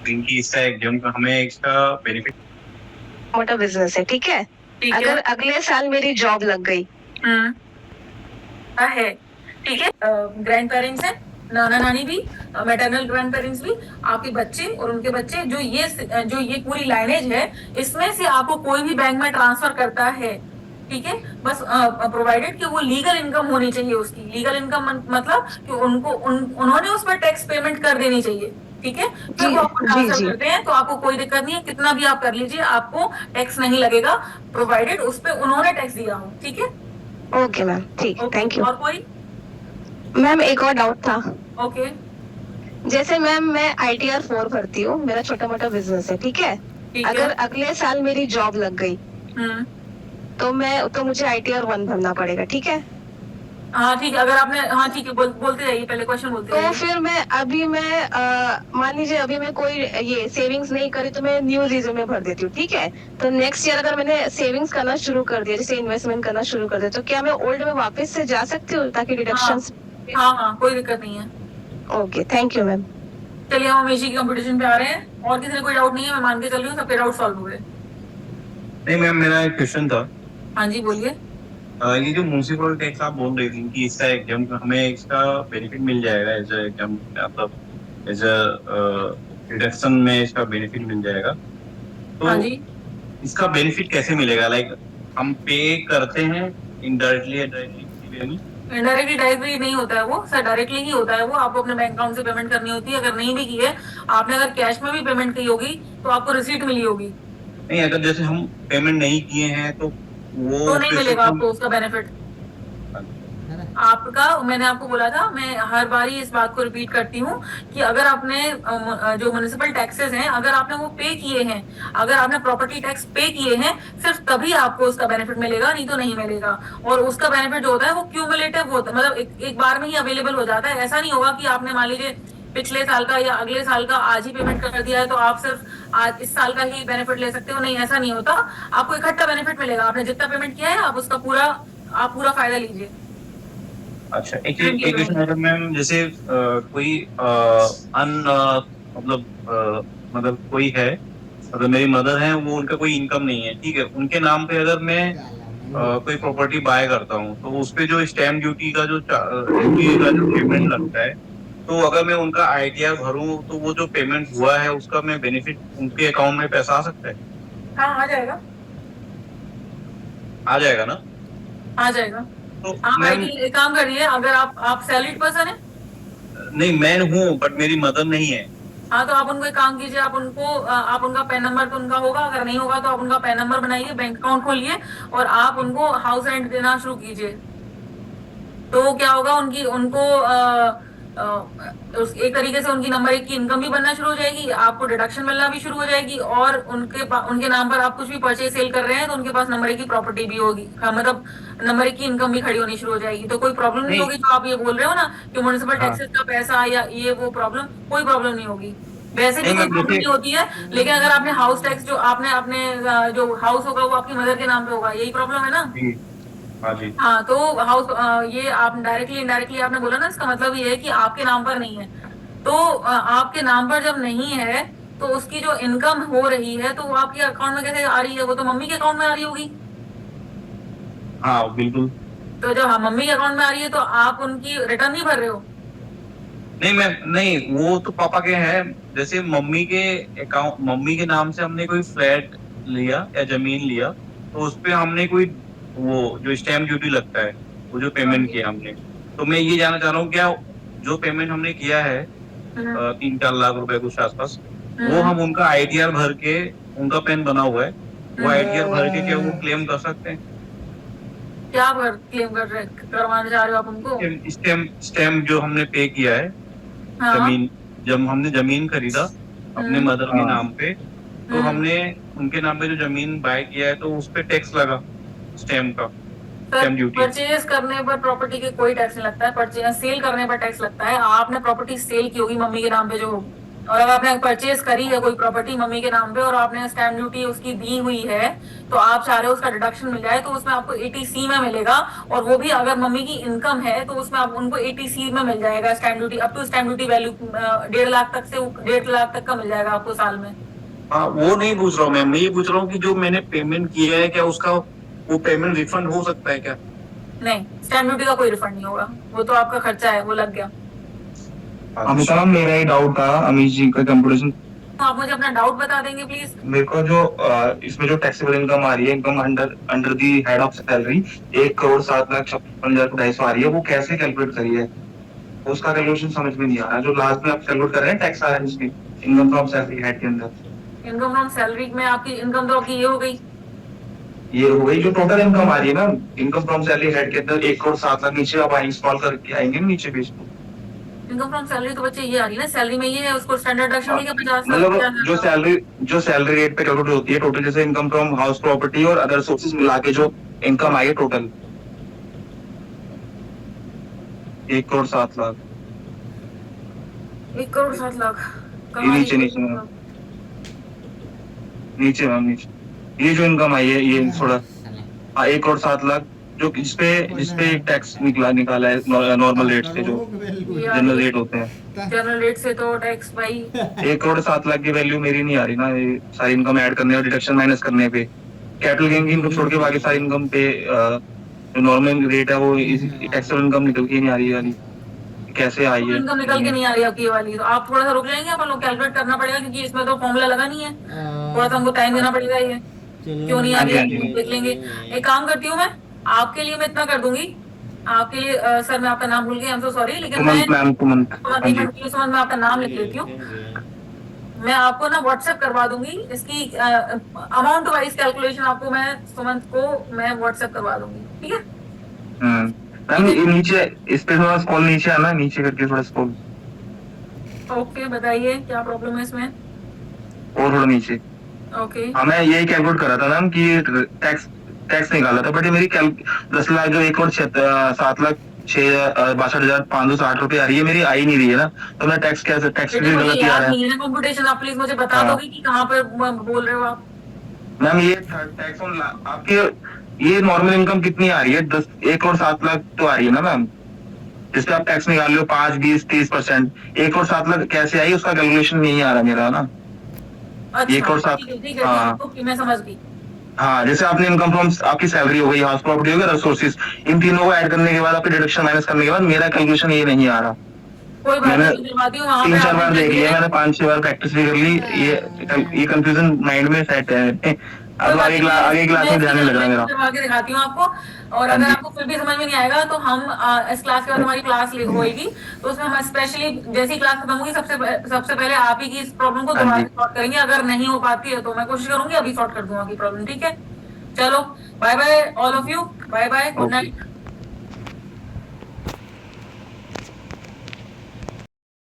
कि इसका एग्जाम हमें इसका बेनिफिट मोटा बिजनेस है, ठीक है। ठीक है। अगर अगले साल मेरी जॉब लग गई है, ठीक है। ग्रैंड पेरेंट्स है, नाना नानी भी, मैटरनल ग्रैंड पेरेंट्स भी, आपके बच्चे और उनके बच्चे, जो ये पूरी लाइनेज है, इसमें से आपको कोई भी बैंक में ट्रांसफर करता है, ठीक है। बस प्रोवाइडेड कि वो लीगल इनकम होनी चाहिए उसकी। लीगल इनकम मतलब कि उन्होंने उस पर टैक्स पेमेंट कर देनी चाहिए, ठीक है। फिर जी वो आपको जी ट्रांसफर जी। करते हैं तो आपको कोई दिक्कत नहीं है, कितना भी आप कर लीजिए, आपको टैक्स नहीं लगेगा, प्रोवाइडेड उस पर उन्होंने टैक्स दिया हो, ठीक है। ओके मैम, ठीक, ओके, थैंक यू। और कोई? मैम एक और डाउट था। ओके, जैसे मैम मैं ITR 4 भरती हूँ, मेरा छोटा मोटा बिजनेस है, ठीक है। ठीक है। अगर अगले साल मेरी जॉब लग गई तो मुझे ITR 1 भरना पड़ेगा, ठीक है। हाँ ठीक है, अगर आपने, हाँ ठीक है, बोलते जाइए, पहले क्वेश्चन बोलते तो जाइए। फिर मान लीजिए अभी मैं कोई ये सेविंग्स नहीं करी तो मैं न्यू रिज्यूमे भर देती हूँ, ठीक है। तो नेक्स्ट ईयर अगर मैंने सेविंग्स करना शुरू कर दिया, जैसे इन्वेस्टमेंट करना शुरू कर दिया, तो क्या मैं ओल्ड में वापस से जा सकती हूँ ताकि हाँ डिडक्शंस? हाँ, कोई दिक्कत नहीं है। Okay, thank you ma'am. चलिए हम हमेशा की कंपटीशन पे आ रहे हैं, और किसी ने कोई डाउट नहीं है, मैं मान के चल रही हूँ सबके डाउट सॉल्व हुए। नहीं मैम, मेरा एक क्वेश्चन था। हाँ जी, बोलिए। ये जो म्यूनसिपल टैक्स आप बोल रही थी कि इसका एग्जाम हमें इसका बेनिफिट मिल जाएगा, एज एग्जाम मतलब एज डिडक्शन में इसका बेनिफिट मिल जाएगा, तो हाँ जी, इसका बेनिफिट कैसे मिलेगा? लाइक हम पे करते हैं इनडायरेक्टली या डायरेक्टली किसी वे में? इनडायरेक्टली डायरेक्टली नहीं होता है वो सर, डायरेक्टली ही होता है वो। आपको अपने बैंक अकाउंट से पेमेंट करनी होती है। अगर नहीं भी की है आपने, अगर कैश में भी पेमेंट की होगी तो आपको रिसीट मिली होगी। नहीं, अगर जैसे हम पेमेंट नहीं किए हैं तो वो तो नहीं फिर से मिलेगा आपको उसका बेनिफिट। आपका, मैंने आपको बोला था, मैं हर बार ही इस बात को रिपीट करती हूँ कि अगर आपने जो म्युनिसिपल टैक्सेस हैं, अगर आपने वो पे किए हैं, अगर आपने प्रॉपर्टी टैक्स पे किए हैं, सिर्फ तभी आपको उसका बेनिफिट मिलेगा, नहीं तो नहीं मिलेगा। और उसका बेनिफिट जो होता है वो क्यूमुलेटिव होता है, मतलब एक बार में ही अवेलेबल हो जाता है। ऐसा नहीं होगा कि आपने मान लीजिए पिछले साल का या अगले साल का आज ही पेमेंट कर दिया है तो आप सिर्फ आज इस साल का ही बेनिफिट ले सकते हो। नहीं, ऐसा नहीं होता। आपको इकट्ठा बेनिफिट मिलेगा। आपने जितना पेमेंट किया है आप उसका पूरा फायदा लीजिए। अच्छा, एक क्वेश्चन है मैम, जैसे कोई मतलब मतलब कोई है, अगर मेरी मदर है, वो उनका कोई इनकम नहीं है, ठीक है, उनके नाम पे अगर मैं कोई प्रॉपर्टी बाय करता हूँ तो उस पे जो स्टैम्प ड्यूटी का जो पेमेंट लगता है, तो अगर मैं उनका ITR भरूं तो वो जो पेमेंट हुआ है उसका मैं बेनिफिट उनके अकाउंट में पैसा आ सकता है? हाँ, आ जाएगा। आ जाएगा ना? आ जाएगा। तो आप मैम, एक काम करिए, अगर आप सैलरीड पर्सन है। नहीं मैं हूँ बट मेरी मदर नहीं है। हाँ, तो आप उनको एक काम कीजिए, आप उनका पैन नंबर तो उनका होगा, अगर नहीं होगा तो आप उनका पैन नंबर बनाइए, बैंक अकाउंट खोलिए और आप उनको हाउस रेंट देना शुरू कीजिए। तो क्या होगा, उनकी उनको एक तरीके से उनकी नंबर 1 की इनकम भी बनना शुरू हो जाएगी, आपको डिडक्शन मिलना भी शुरू हो जाएगी, और उनके नाम पर आप कुछ भी परचेज सेल कर रहे हैं तो उनके पास नंबर 1 की प्रॉपर्टी भी होगी। हाँ, मतलब नंबर 1 की इनकम भी खड़ी होनी शुरू हो जाएगी। तो कोई प्रॉब्लम नहीं नहीं, होगी जो आप ये बोल रहे हो ना कि म्युनिसिपल हाँ, टैक्सेस का पैसा या ये वो प्रॉब्लम, कोई प्रॉब्लम नहीं होगी। वैसे भी नहीं कोई मैम, प्रॉब्लम जैसे, नहीं होती है, लेकिन अगर आपने हाउस टैक्स जो आपने अपने जो हाउस होगा वो आपकी मदर के नाम पे होगा, यही प्रॉब्लम है ना। जी, हाँ जी, हाँ, तो ये आप डायरेक्टली इनडायरेक्टली आपने बोला ना, इसका मतलब ये है कि आपके नाम पर नहीं है। तो आपके नाम पर जब नहीं है तो उसकी जो इनकम हो रही है तो वो आपके अकाउंट में कैसे आ रही है? वो तो मम्मी के अकाउंट में आ रही होगी। हाँ बिल्कुल। तो जब मम्मी के अकाउंट में आ रही है तो आप उनकी रिटर्न नहीं भर रहे हो। नहीं मैम, नहीं, वो तो पापा के हैं। जैसे मम्मी के नाम से हमने कोई फ्लैट लिया या जमीन लिया, तो उस पे हमने कोई वो जो स्टैम्प ड्यूटी लगता है, वो जो हाँ पेमेंट जी। किया हमने, तो मैं ये जानना चाह रहा हूँ, क्या जो पेमेंट हमने किया है हम्म 3-4 लाख रुपए कुछ आसपास, वो हम्म हम उनका ITR भर के, उनका पेन बना हुआ है, वो ITR भर के क्या वो हम्म। क्लेम कर सकते हैं? क्या क्लेम करवाना चाह रहे हो आप उनको? स्टैम्प जो हमने पे किया है, हाँ। जमीन, जब हमने जमीन खरीदा अपने हम्म मदर के नाम पे, तो हम्म हमने उनके नाम पे जो जमीन बाय किया है तो उस पे टैक्स लगा, स्टैम्प का, सर, स्टैम्प ड्यूटी। परचेज करने पर प्रॉपर्टी के कोई टैक्स नहीं लगता है। परचेज सेल करने पर टैक्स लगता है। आपने प्रॉपर्टी सेल की होगी मम्मी के नाम पे जो, और अगर आपने परचेज करी है कोई प्रॉपर्टी मम्मी के नाम पे और आपने स्टैम्प ड्यूटी उसकी दी हुई है, तो आप चाह रहे हो उसका डिडक्शन मिल जाए, तो उसमें आपको 80C में मिलेगा। और वो भी अगर मम्मी की इनकम है तो उसमें आप उनको 80C में मिल जाएगा stamp duty, up to stamp duty value 1.5 lakh तक से 1.5 लाख तक का मिल जाएगा आपको साल में। हाँ, वो नहीं पूछ रहा हूँ मैम, मैं ये पूछ रहा हूँ कि जो मैंने पेमेंट किया है क्या उसका वो पेमेंट रिफंड हो सकता है क्या? नहीं, स्टैम्प ड्यूटी का कोई रिफंड नहीं होगा, वो तो आपका खर्चा है, वो लग गया। अमिता मैम, मेरा ही डाउट था अमीश जी का कंप्यूटेशन। तो आप मुझे अपना डाउट बता देंगे प्लीज। मेरे को जो इसमें जो टैक्सेबल इनकम आ रही है, income under under the head of salary 1,07,56,250 आ रही है, वो कैसे कैलकुलेट करी है? उसका कैलकुलेशन समझ में नहीं आ रहा। जो लास्ट में आप कैलकुलेट कर रहे हैं टैक्स आ रहा है इसमें इनकम फ्रॉम सैलरी हेड के अंदर। इनकम फ्रॉम सैलरी में आपकी इनकम तो आपकी ये हो गई, ये हो गई जो टोटल इनकम आ रही है ना, इनकम फ्रॉम सैलरी हेड के अंदर 1,07,00,000 नीचे आप इंस्टॉल करके आएंगे ना नीचे पेज पे। इनकम फ्रॉम सैलरी तो बच्चे ये आ रही है ना, सैलरी में ये है, उसको स्टैंडर्ड डिडक्शन नहीं क्या 50 मतलब जो सैलरी रेट पे कैलकुलेट होती है टोटल, जैसे इनकम फ्रॉम हाउस प्रॉपर्टी और अदर सोर्सेज मिला के जो इनकम आई है टोटल 1,07,00,000। 1,07,00,000 ये नीचे नीचे मैम, नीचे मैम नीचे ये जो इनकम आई है ये थोड़ा 1,07,00,000 जो जिसपे टैक्स निकाला है नॉर्मल रेट से, जो जनरल रेट होते हैं। जनरल रेट से तो टैक्स भाई 1,07,00,000 की वैल्यू मेरी नहीं आ रही ना, ये सारी इनकम ऐड करने और डिडक्शन माइनस करने पे, कैपिटल गेन की इनकम छोड़ के बाकी सारी इनकम पे जो नॉर्मल रेट है वो टैक्सेबल इनकम निकल के नहीं आ रही वाली, कैसे आई है? इनकम निकल के नहीं आ रही आपकी ये वाली, तो आप थोड़ा सा रुक जाएंगे, अपन लोग कैलकुलेट करना पड़ेगा क्योंकि इसमें तो फॉर्मूला लगा नहीं है, थोड़ा सा हमको टाइम देना पड़ेगा। ये क्यों नहीं आ रही है देख लेंगे। एक काम करती हूँ मैं, आपके लिए मैं इतना कर दूंगी, आपके लिए सर मैं आपका नाम भूल गई, आई एम सो सॉरी, लेकिन मैं सुमन मैं आपका नाम लिख लेती हूँ। मैं आपको ना व्हाट्सएप करवा दूंगी इसकी अमाउंट वाइज कैलकुलेशन, आपको मैं सुमन को मैं व्हाट्सएप करवा दूंगी, ठीक है? मैम ये नीचे इस पे थोड़ा स्क्रॉल नीचे आना, नीचे करके थोड़ा स्क्रॉल। ओके बताइए क्या प्रॉब्लम है इसमें? और थोड़ा नीचे। ओके हाँ, मैं यही कैलकुलेट कर रहा था मैम कि टैक्स निकाला था, बट ये मेरी 10 लाख जो 1,07,62,560 रुपए आ रही है, मेरी आ ही नहीं रही है ना, तो मैं टैक्स कैसे टैक्स की गलती आ रहा है। कंप्यूटेशन आप प्लीज मुझे बता दोगे कि कहाँ पे बोल रहे हो आप? मैम ये टैक्स ऑन आपके ये नॉर्मल इनकम कितनी आ रही है? 1,07,00,000 तो आ रही है ना मैम, जिसपे आप टैक्स निकाल लो 5, 20, 30%। 1,07,00,000 कैसे आई उसका कैलकुलेशन नहीं आ रहा मेरा ना। अच्छा, 1,07,00,000 ठीक है, हाँ ओके मैं समझ गई। हाँ, जैसे आपने इनकम फ्रॉम आपकी सैलरी हो गई, हाउस प्रॉपर्टी हो गई, अदर सोर्सेज, इन तीनों को ऐड करने के बाद आपके डिडक्शन माइनस करने के बाद मेरा कैलकुलेशन ये नहीं आ रहा। कोई बात मैंने नहीं, करवाती हूँ, वहाँ पे 3-4 आपने बार देख लिया, मैंने 5-6 बार प्रैक्टिस भी कर ली, ये कंफ्यूजन माइंड में सेट है। अब आगे क्लास में ध्यान नहीं लग रहा मेरा। करवा के दिखाती हूँ आपको, और अगर आपको फिर भी समझ में नहीं आएगा तो हम इस क्लास के बाद हमारी क्लास होएगी, तो उसमें हम स्पेशली जैसी क्लास खत्म होगी सबसे पहले आप ही की इस प्रॉब्लम को दोबारा सॉल्व करेंगे। अगर नहीं हो पाती है तो मैं कोशिश करूंगी अभी सॉल्व कर दूंगा की प्रॉब्लम, ठीक है? चलो bye bye all of you, bye bye, good night.